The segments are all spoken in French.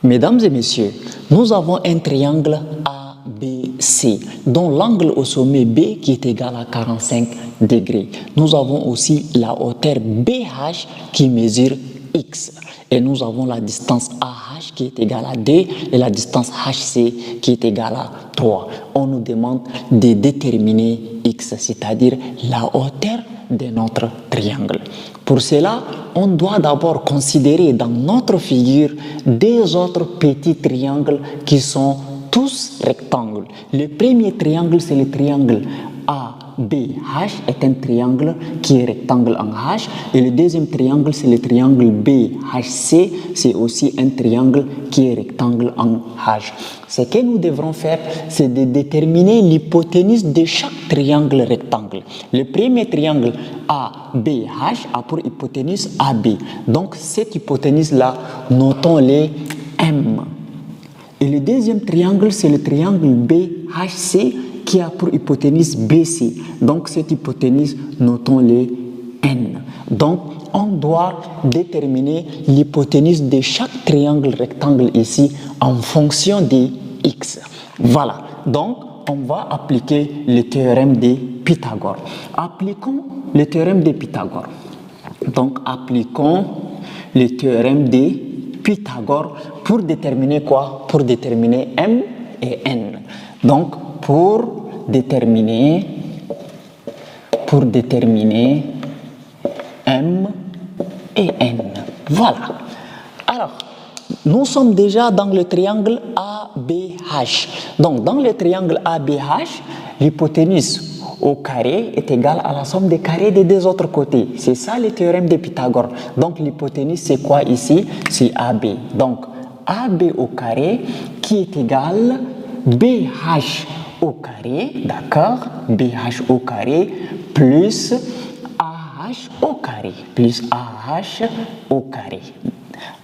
Mesdames et messieurs, nous avons un triangle ABC dont l'angle au sommet B qui est égal à 45 degrés. Nous avons aussi la hauteur BH qui mesure X. Et nous avons la distance AH qui est égale à 2 et la distance HC qui est égale à 3. On nous demande de déterminer X, c'est-à-dire la hauteur de notre triangle. Pour cela, on doit d'abord considérer dans notre figure des autres petits triangles qui sont tous rectangles. Le premier triangle, c'est le triangle ABH, est un triangle qui est rectangle en H. Et le deuxième triangle, c'est le triangle BHC, c'est aussi un triangle qui est rectangle en H. Ce que nous devrons faire, c'est de déterminer l'hypoténuse de chaque triangle rectangle. Le premier triangle ABH a pour hypoténuse AB. Donc, cette hypoténuse-là, notons les M. Et le deuxième triangle, c'est le triangle BHC qui a pour hypoténuse BC. Donc, cette hypoténuse, notons les N. Donc, on doit déterminer l'hypoténuse de chaque triangle rectangle ici en fonction de X. Voilà. Donc, on va appliquer le théorème de Pythagore. Appliquons le théorème de Pythagore. Donc, appliquons le théorème de Pythagore pour déterminer quoi? Pour déterminer M et N. Donc, pour déterminer M et N. Voilà. Alors, nous sommes déjà dans le triangle ABH. Donc, dans le triangle ABH, l'hypoténuse au carré est égale à la somme des carrés des deux autres côtés. C'est ça le théorème de Pythagore. Donc, l'hypoténuse, c'est quoi ici? C'est AB. Donc, AB au carré qui est égal BH au carré, d'accord? BH au carré plus AH au carré, plus AH au carré.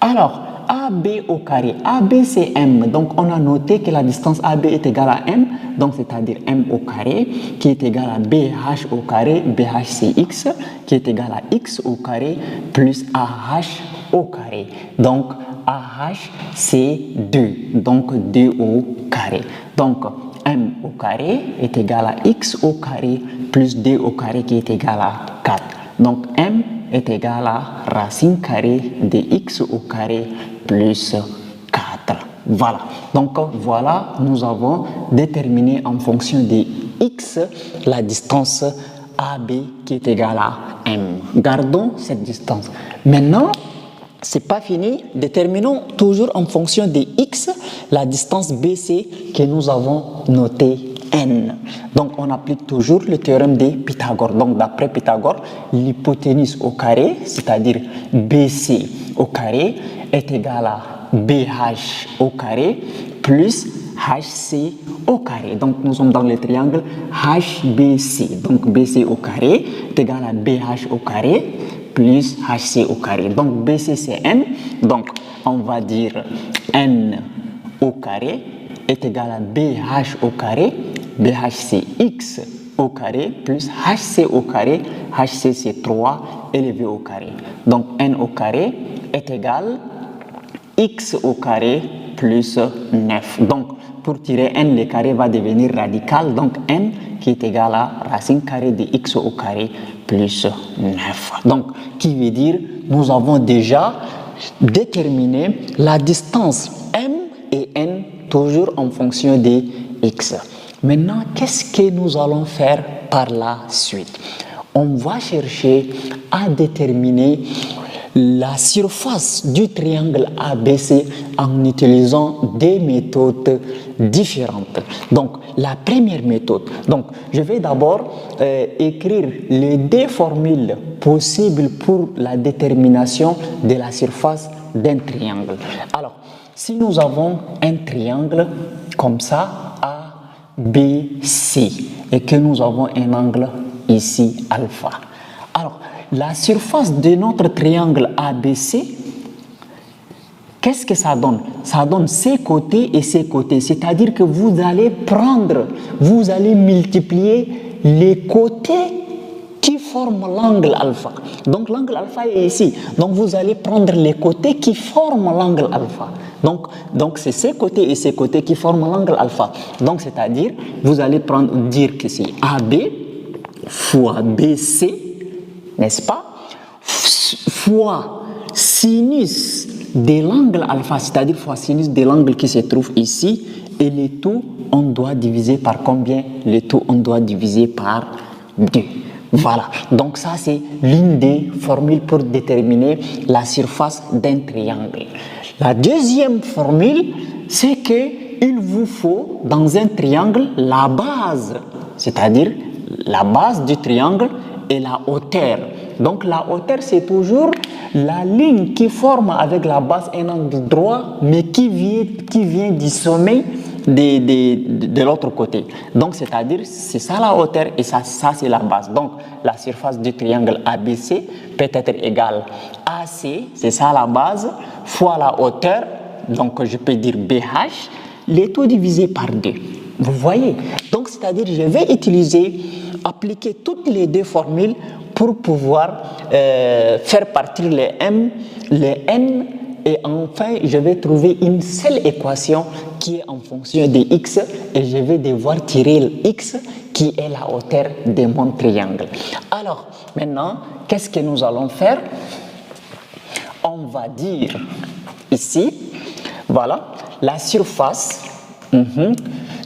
Alors, AB au carré, AB c'est M, donc on a noté que la distance AB est égale à M, donc c'est-à-dire M au carré, qui est égal à BH au carré, BH c'est X, qui est égal à X au carré, plus AH au carré. Donc, AH c'est 2, donc 2 au carré. Donc, M au carré est égal à X au carré, plus 2 au carré qui est égal à 4. Donc, M est égal à racine carrée de X au carré plus 4. Voilà. Donc, voilà, nous avons déterminé en fonction de X la distance AB qui est égale à M. Gardons cette distance. Maintenant, c'est pas fini. Déterminons toujours en fonction de X la distance BC que nous avons notée N. Donc, on applique toujours le théorème de Pythagore. Donc, d'après Pythagore, l'hypoténuse au carré, c'est-à-dire BC au carré, est égale à BH au carré plus HC au carré. Donc, nous sommes dans le triangle HBC. Donc, BC au carré est égal à BH au carré plus HC au carré. Donc, BC c'est N. Donc, on va dire N au carré est égal à BH au carré. BH c'est X au carré plus HC au carré. HC c'est 3 élevé au carré. Donc, N au carré est égal X au carré plus 9. Donc, pour tirer N, le carré va devenir radical. Donc, N qui est égal à racine carrée de X au carré plus 9. Donc, qui veut dire, nous avons déjà déterminé la distance M et N toujours en fonction de X. Maintenant, qu'est-ce que nous allons faire par la suite? On va chercher à déterminer la surface du triangle ABC en utilisant des méthodes différentes. Donc, la première méthode. Donc, je vais d'abord écrire les deux formules possibles pour la détermination de la surface d'un triangle. Alors, si nous avons un triangle comme ça, ABC, et que nous avons un angle ici, alpha. Alors, la surface de notre triangle ABC, qu'est-ce que ça donne? Ça donne ces côtés et ces côtés. C'est-à-dire que vous allez multiplier les côtés qui forme l'angle alpha. Donc l'angle alpha est ici. Donc vous allez prendre les côtés qui forment l'angle alpha. Donc c'est ces côtés et ces côtés qui forment l'angle alpha. Donc c'est-à-dire, vous allez dire que c'est AB fois BC, n'est-ce pas, fois sinus de l'angle alpha, c'est-à-dire fois sinus de l'angle qui se trouve ici, et le tout, on doit diviser par combien? Le tout, on doit diviser par 2. Voilà, donc ça c'est l'une des formules pour déterminer la surface d'un triangle. La deuxième formule, c'est qu'il vous faut dans un triangle la base, c'est-à-dire la base du triangle et la hauteur. Donc la hauteur, c'est toujours la ligne qui forme avec la base un angle droit, mais qui vient du sommet de l'autre côté. Donc c'est-à-dire, c'est ça la hauteur et ça c'est la base. Donc la surface du triangle ABC peut être égale à AC, c'est ça la base, fois la hauteur, donc je peux dire BH, le tout divisé par 2. Vous voyez? Donc c'est-à-dire, je vais appliquer toutes les deux formules pour pouvoir faire partir les M, les N, et enfin je vais trouver une seule équation qui est en fonction de X, et je vais devoir tirer le X qui est la hauteur de mon triangle. Alors maintenant, qu'est-ce que nous allons faire? On va dire ici, voilà, la surface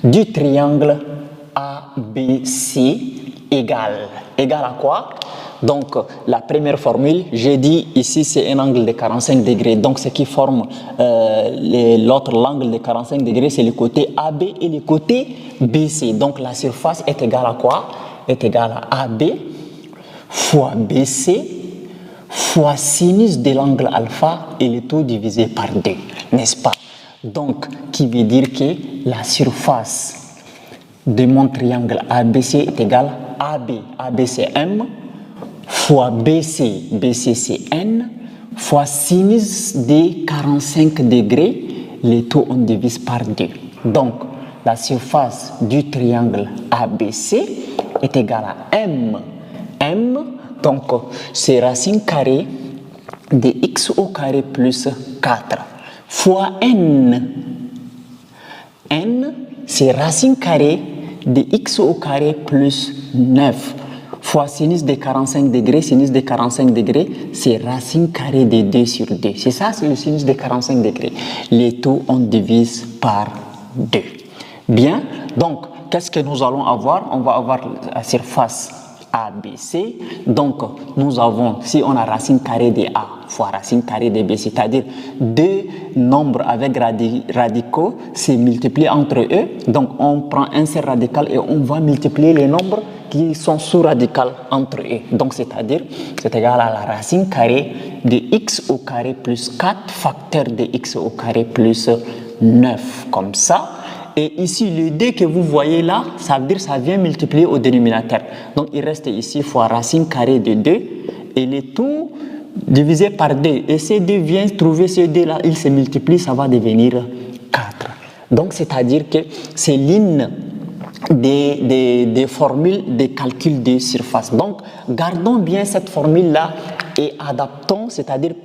du triangle ABC égale à quoi? Donc la première formule, j'ai dit ici c'est un angle de 45 degrés, donc ce qui forme l'angle de 45 degrés, c'est le côté AB et le côté BC. Donc la surface est égale à quoi? Est égale à AB fois BC fois sinus de l'angle alpha et le tout divisé par 2, n'est-ce pas? Donc qui veut dire que la surface de mon triangle ABC est égale à AB c'est M, fois BC c'est N, fois sinus de 45 degrés, le tout on divise par 2. Donc la surface du triangle ABC est égale à M, donc c'est racine carrée de x au carré plus 4, fois N, c'est racine carrée de x au carré plus 9, fois sinus de 45 degrés, c'est racine carrée de 2 sur 2. C'est ça, c'est le sinus de 45 degrés. Les tout, on divise par 2. Bien, donc, qu'est-ce que nous allons avoir? On va avoir la surface ABC. Donc, nous avons, si on a racine carrée de A fois racine carrée de B, c'est-à-dire deux nombres avec radicaux, c'est multiplié entre eux. Donc, on prend un seul radical et on va multiplier les nombres qui sont sous-radicales entre eux. Donc, c'est-à-dire, c'est égal à la racine carrée de x au carré plus 4 facteur de x au carré plus 9, comme ça. Et ici, le 2 que vous voyez là, ça veut dire que ça vient multiplier au dénominateur. Donc, il reste ici fois racine carrée de 2 et le tout divisé par 2. Et ces 2 viennent trouver ce 2 là, il se multiplie, ça va devenir 4. Donc, c'est-à-dire que c'est l'une des formules de calcul de surface. Donc, gardons bien cette formule-là et adaptons, c'est-à-dire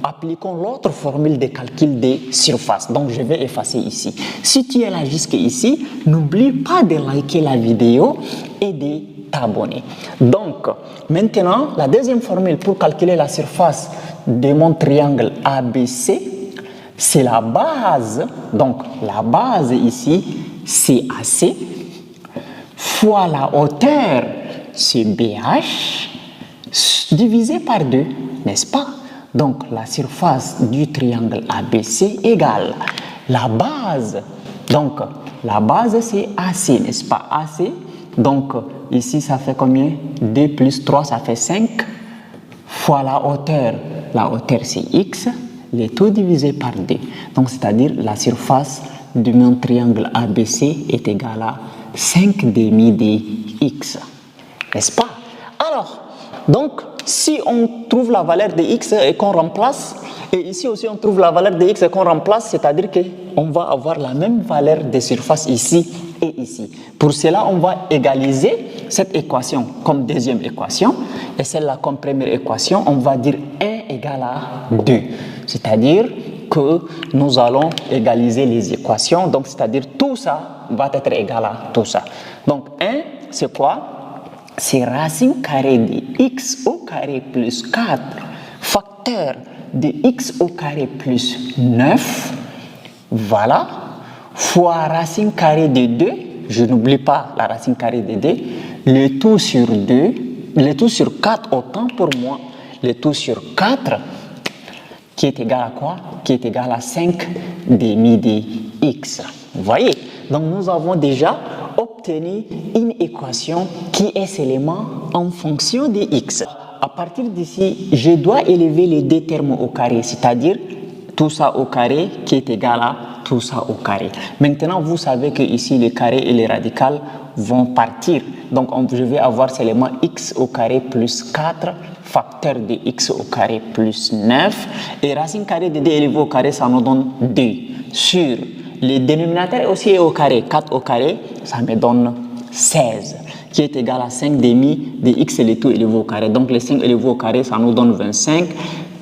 appliquons l'autre formule de calcul de surface. Donc, je vais effacer ici. Si tu es là jusqu'ici, n'oublie pas de liker la vidéo et de t'abonner. Donc, maintenant, la deuxième formule pour calculer la surface de mon triangle ABC, c'est la base. Donc, la base ici, c'est AC, fois la hauteur, c'est BH, divisé par 2, n'est-ce pas? Donc, la surface du triangle ABC égale la base. Donc, la base, c'est AC, n'est-ce pas? AC, donc, ici, ça fait combien? 2 plus 3, ça fait 5, fois la hauteur c'est X, le tout divisé par 2. Donc, c'est-à-dire, la surface de mon triangle ABC est égal à 5 demi de x, n'est-ce pas? Alors, donc, si on trouve la valeur de x et qu'on remplace, et ici aussi on trouve la valeur de x et qu'on remplace, c'est-à-dire qu'on va avoir la même valeur de surface ici et ici. Pour cela, on va égaliser cette équation comme deuxième équation et celle-là comme première équation. On va dire 1 égale à 2. C'est-à-dire que nous allons égaliser les équations. Donc, c'est-à-dire tout ça va être égal à tout ça. Donc, 1, c'est quoi? C'est racine carrée de x au carré plus 4 facteur de x au carré plus 9, voilà, fois racine carrée de 2, je n'oublie pas la racine carrée de 2, le tout sur 2, le tout sur 4, autant pour moi, le tout sur 4, qui est égal à quoi? Qui est égal à 5 demi de x. Vous voyez? Donc nous avons déjà obtenu une équation qui est seulement en fonction de x. À partir d'ici, je dois élever les deux termes au carré, c'est-à-dire tout ça au carré qui est égal à tout ça au carré. Maintenant, vous savez que ici, les carrés et les radicales vont partir. Donc, je vais avoir seulement x au carré plus 4 facteur de x au carré plus 9. Et racine carrée de 2 élevé au carré, ça nous donne 2. Sur le dénominateur aussi est au carré, 4 au carré, ça me donne 16. Qui est égal à 5 demi de x et le tout élevé au carré. Donc, le 5 élevé au carré, ça nous donne 25.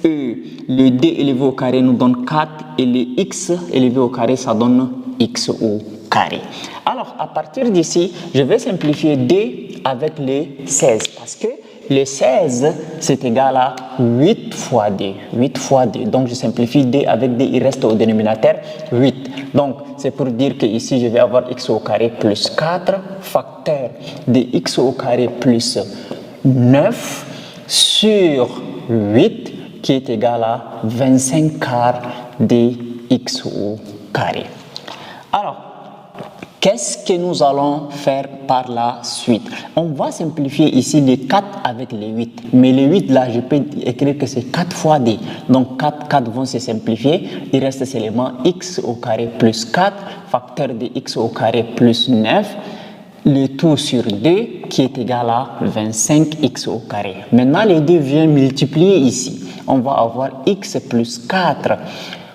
Et le 2 élevé au carré nous donne 4. Et le x élevé au carré, ça donne x au carré. Alors, à partir d'ici, je vais simplifier 2 avec le 16. Parce que le 16, c'est égal à 8 fois 2. 8 fois 2. Donc, je simplifie 2 avec 2, il reste au dénominateur 8. Donc, c'est pour dire que ici, je vais avoir x au carré plus 4 facteur de x au carré plus 9 sur 8 qui est égal à 25 quarts de x au carré. Alors, qu'est-ce que nous allons faire par la suite? On va simplifier ici les 4 avec les 8. Mais les 8 là, je peux écrire que c'est 4 fois d. Donc 4 vont se simplifier. Il reste seulement x au carré plus 4, facteur de x au carré plus 9. Le tout sur 2 qui est égal à 25x au carré. Maintenant, les deux viennent multiplier ici. On va avoir x plus 4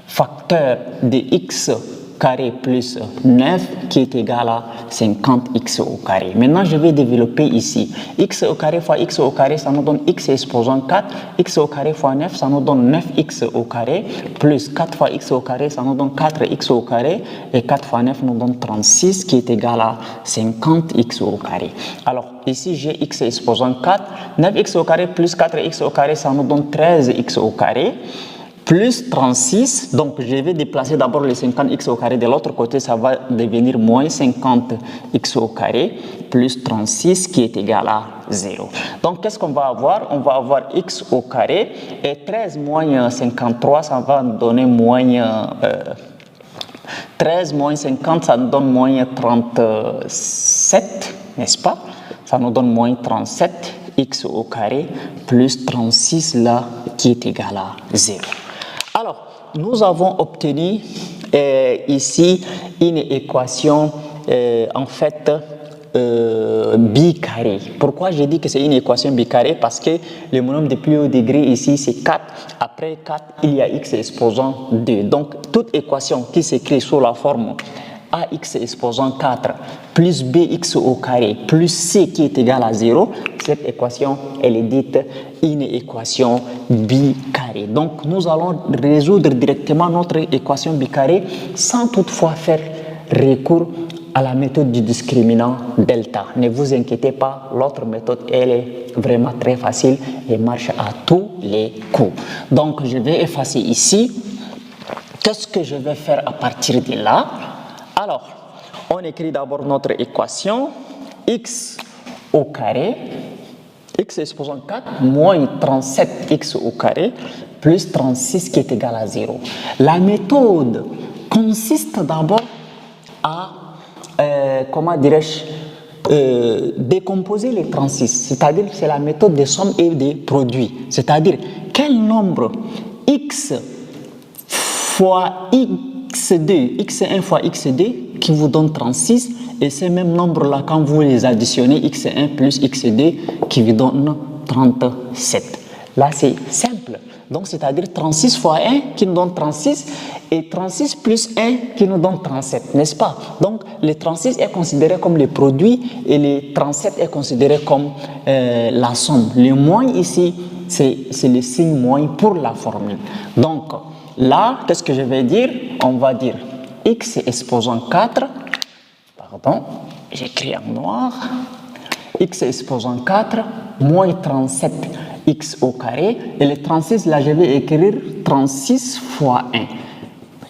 facteur de x carré plus 9 qui est égal à 50x au carré. Maintenant, je vais développer ici. X au carré fois x au carré, ça nous donne x exposant 4. X au carré fois 9, ça nous donne 9x au carré. Plus 4 fois x au carré, ça nous donne 4x au carré. Et 4 fois 9 nous donne 36 qui est égal à 50x au carré. Alors, ici, j'ai x exposant 4. 9x au carré plus 4x au carré, ça nous donne 13x au carré. Plus 36, donc je vais déplacer d'abord le 50x au carré de l'autre côté, ça va devenir moins 50x au carré, plus 36 qui est égal à 0. Donc qu'est-ce qu'on va avoir? On va avoir x au carré et 13 moins 53, ça va donner moins 13 moins 50, ça nous donne moins 37, n'est-ce pas? Ça nous donne moins 37 x au carré plus 36 là qui est égal à 0. Alors, nous avons obtenu ici une équation en fait bicarrée. Pourquoi je dis que c'est une équation bicarrée? Parce que le monôme de plus haut degré ici c'est 4. Après 4, il y a x exposant 2. Donc, toute équation qui s'écrit sous la forme ax exposant 4 plus bx au carré plus c qui est égal à 0, cette équation, elle est dite une équation bicarrée. Donc, nous allons résoudre directement notre équation bicarrée sans toutefois faire recours à la méthode du discriminant delta. Ne vous inquiétez pas, l'autre méthode, elle est vraiment très facile et marche à tous les coups. Donc, je vais effacer ici. Qu'est-ce que je vais faire à partir de là? Alors, on écrit d'abord notre équation x au carré, x exposant 4 moins 37x au carré plus 36 qui est égal à 0. La méthode consiste d'abord à, comment dirais-je, décomposer les 36, c'est-à-dire c'est la méthode des sommes et des produits, c'est-à-dire quel nombre x fois x2, x1 fois x2 qui vous donne 36 et ces mêmes nombres-là, quand vous les additionnez, x1 plus x2 qui vous donne 37. Là, c'est simple. Donc, c'est-à-dire 36 fois 1 qui nous donne 36 et 36 plus 1 qui nous donne 37, n'est-ce pas? Donc, le 36 est considéré comme le produit et le 37 est considéré comme la somme. Le moins ici, c'est le signe moins pour la formule. Donc, là, qu'est-ce que je vais dire? On va dire x exposant 4, pardon, j'écris en noir, x exposant 4 moins 37 x au carré, et le 36 là je vais écrire 36 fois 1.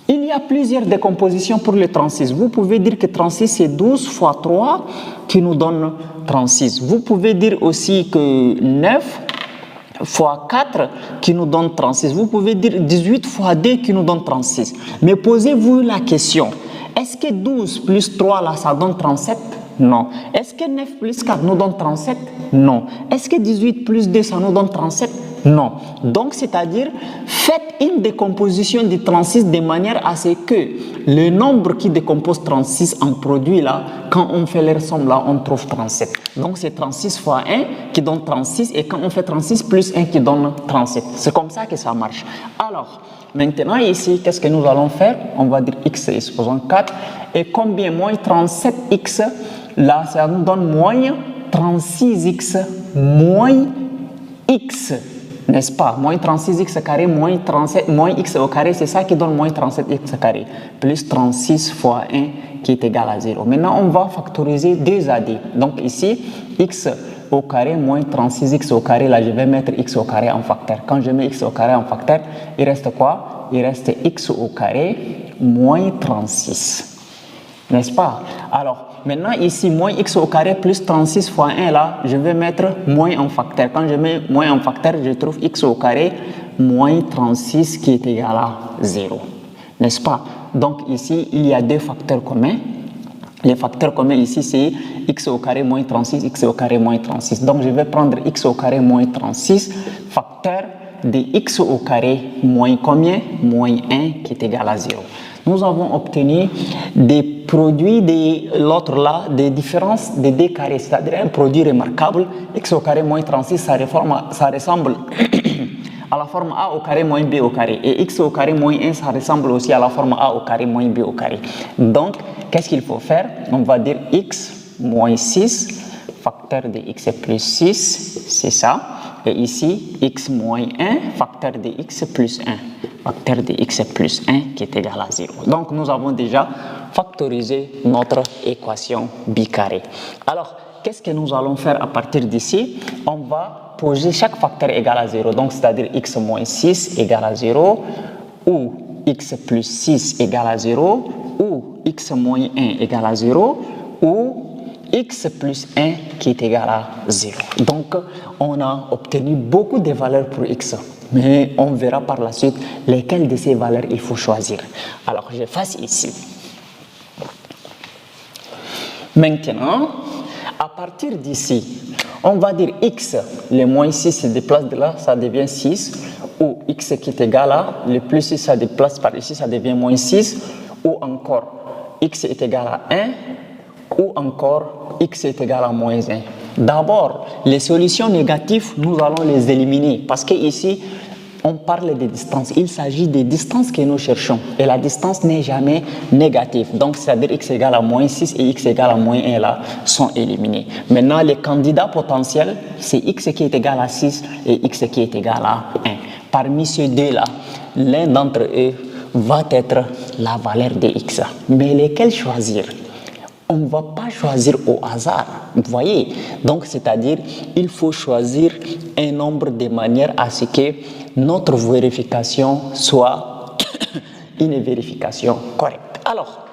Il y a plusieurs décompositions pour le 36. Vous pouvez dire que 36 c'est 12 fois 3 qui nous donne 36. Vous pouvez dire aussi que 9 fois 4 qui nous donne 36. Vous pouvez dire 18 fois 2 qui nous donne 36. Mais posez-vous la question, est-ce que 12 plus 3 là ça donne 37? Non. Est-ce que 9 plus 4 nous donne 37? Non. Est-ce que 18 plus 2 ça nous donne 37? Non. Donc, c'est-à-dire, faites une décomposition du 36 de manière à ce que le nombre qui décompose 36 en produit là, quand on fait les sommes là, on trouve 37. Donc, c'est 36 fois 1 qui donne 36 et quand on fait 36 plus 1 qui donne 37. C'est comme ça que ça marche. Alors, maintenant ici, qu'est-ce que nous allons faire? On va dire x exposant 4 et combien moins 37x, là, ça nous donne moins 36x moins x. N'est-ce pas? Moins 36x carré, moins 37, moins x au carré, c'est ça qui donne moins 37x carré, plus 36 fois 1 qui est égal à 0. Maintenant, on va factoriser 2 à d. Donc ici, x au carré moins 36x au carré, là je vais mettre x au carré en facteur. Quand je mets x au carré en facteur, il reste quoi? Il reste x au carré moins 36. N'est-ce pas? Alors, maintenant ici, moins x au carré plus 36 fois 1, là, je vais mettre moins en facteur. Quand je mets moins en facteur, je trouve x au carré moins 36 qui est égal à 0. N'est-ce pas? Donc ici, il y a deux facteurs communs. Les facteurs communs ici, c'est x au carré moins 36, x au carré moins 36. Donc je vais prendre x au carré moins 36, facteur de x au carré moins combien? Moins 1 qui est égal à 0. Nous avons obtenu des produits de l'autre là, des différences de d carrés, c'est-à-dire un produit remarquable. X au carré moins 36, ça ressemble à la forme a au carré moins b au carré. Et x au carré moins 1, ça ressemble aussi à la forme a au carré moins b au carré. Donc, qu'est-ce qu'il faut faire? On va dire x moins 6, facteur de x plus 6, c'est ça. Et ici, x moins 1, facteur de x plus 1. Facteur de x plus 1 qui est égal à 0. Donc, nous avons déjà factorisé notre équation bicarrée. Alors, qu'est-ce que nous allons faire à partir d'ici? On va poser chaque facteur égal à 0. Donc, c'est-à-dire x moins 6 égale à 0, ou x plus 6 égale à 0, ou x moins 1 égale à 0, ou x plus 1 qui est égal à 0. Donc, on a obtenu beaucoup de valeurs pour x. Mais on verra par la suite lesquelles de ces valeurs il faut choisir. Alors, j'efface ici. Maintenant, à partir d'ici, on va dire x, le moins 6 se déplace de là, ça devient 6. Ou x qui est égal à, le plus 6 ça déplace par ici, ça devient moins 6. Ou encore, x est égal à 1. Ou encore, x est égal à moins 1. D'abord, les solutions négatives, nous allons les éliminer parce qu'ici, on parle de distance. Il s'agit des distances que nous cherchons et la distance n'est jamais négative. Donc, c'est-à-dire x égale à moins 6 et x égale à moins 1 là sont éliminés. Maintenant, les candidats potentiels, c'est x qui est égal à 6 et x qui est égal à 1. Parmi ces deux-là, l'un d'entre eux va être la valeur de x. Mais lesquels choisir? On ne va pas choisir au hasard, vous voyez. Donc, c'est-à-dire, il faut choisir un nombre de manière à ce que notre vérification soit une vérification correcte. Alors,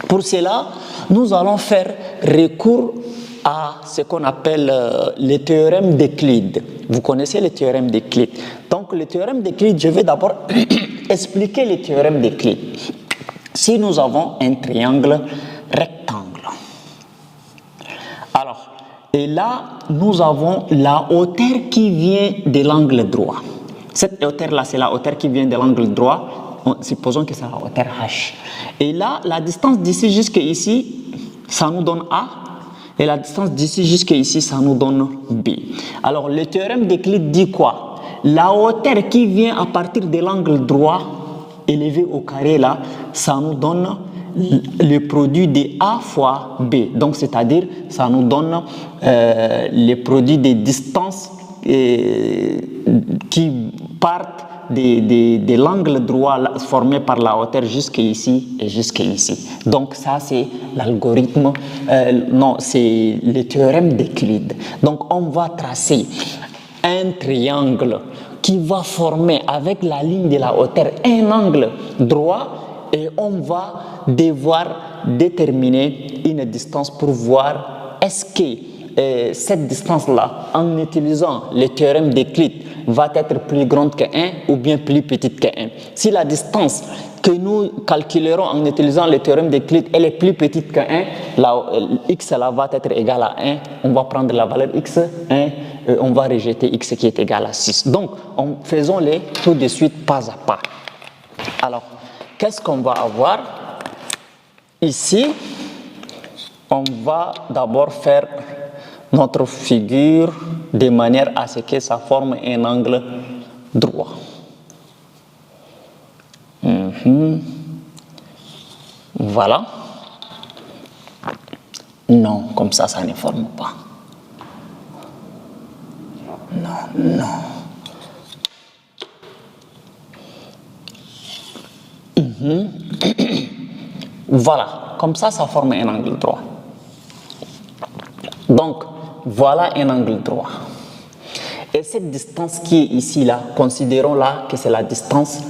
pour cela, nous allons faire recours à ce qu'on appelle le théorème d'Euclide. Vous connaissez le théorème d'Euclide. Donc, le théorème d'Euclide, je vais d'abord expliquer le théorème d'Euclide. Si nous avons un triangle rectangle, alors, et là, nous avons la hauteur qui vient de l'angle droit. Cette hauteur-là, c'est la hauteur qui vient de l'angle droit. Supposons que c'est la hauteur H. Et là, la distance d'ici jusqu'à ici, ça nous donne A. Et la distance d'ici jusqu'à ici, ça nous donne B. Alors, le théorème d'Euclide dit quoi? La hauteur qui vient à partir de l'angle droit élevé au carré là, ça nous donne le produit de A fois B. Donc, c'est-à-dire, ça nous donne le produit des distances qui partent de l'angle droit formé par la hauteur jusqu'ici et jusqu'ici. Donc, ça, c'est l'algorithme, non, c'est le théorème d'Euclide. Donc, on va tracer un triangle qui va former avec la ligne de la hauteur un angle droit et on va devoir déterminer une distance pour voir est-ce que cette distance-là, en utilisant le théorème d'Euclide, va être plus grande que 1 ou bien plus petite que 1. Si la distance que nous calculerons en utilisant le théorème d'Euclide, elle est plus petite que 1, x là, va être égal à 1, on va prendre la valeur x, 1, on va rejeter x qui est égal à 6. Donc, faisons-les tout de suite pas à pas. Alors, qu'est-ce qu'on va avoir? Ici, on va d'abord faire notre figure de manière à ce que ça forme un angle droit. Voilà. Non, comme ça, ça ne forme pas. Non. Voilà, comme ça, ça forme un angle droit. Donc, voilà un angle droit. Et cette distance qui est ici, là, considérons là que c'est la distance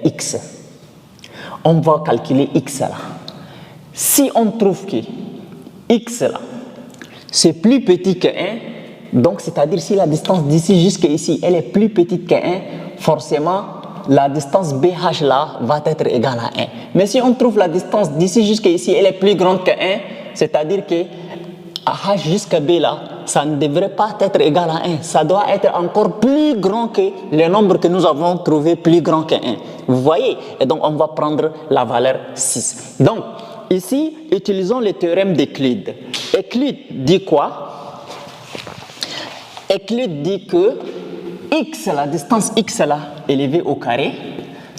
x. On va calculer x là. Si on trouve que x là, c'est plus petit que 1, donc c'est-à-dire si la distance d'ici jusqu'à ici, elle est plus petite que 1, forcément, la distance BH là va être égale à 1. Mais si on trouve la distance d'ici jusqu'à ici, elle est plus grande que 1, c'est-à-dire que H jusqu'à B là, ça ne devrait pas être égal à 1. Ça doit être encore plus grand que le nombre que nous avons trouvé plus grand que 1. Vous voyez? Et donc, on va prendre la valeur 6. Donc, ici, utilisons le théorème d'Euclide. Euclide dit quoi? Euclide dit que x, la distance x là, élevée au carré,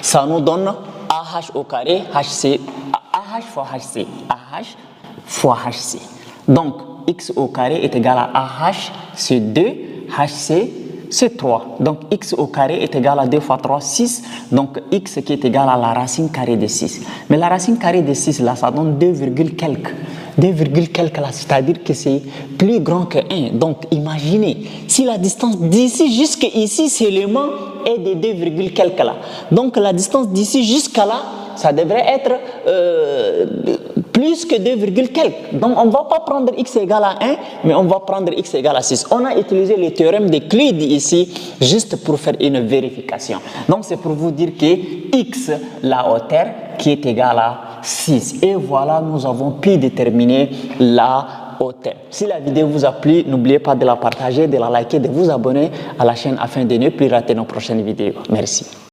ça nous donne AH au carré, HC, AH fois HC, AH fois HC. Donc, x au carré est égal à AH, c'est 2, HC, c'est 3. Donc, x au carré est égal à 2 fois 3, 6. Donc, x qui est égal à la racine carrée de 6. Mais la racine carrée de 6, là, ça donne 2, quelques. 2, quelques là, c'est-à-dire que c'est plus grand que 1. Donc, imaginez, si la distance d'ici jusqu'à ici seulement est de 2, quelques là. Donc, la distance d'ici jusqu'à là, ça devrait être plus que 2, quelques. Donc, on ne va pas prendre x égale à 1, mais on va prendre x égale à 6. On a utilisé le théorème d'Euclide ici, juste pour faire une vérification. Donc, c'est pour vous dire que x, la hauteur, qui est égale à 6. Et voilà, nous avons pu déterminer la hauteur. Si la vidéo vous a plu, n'oubliez pas de la partager, de la liker, de vous abonner à la chaîne afin de ne plus rater nos prochaines vidéos. Merci.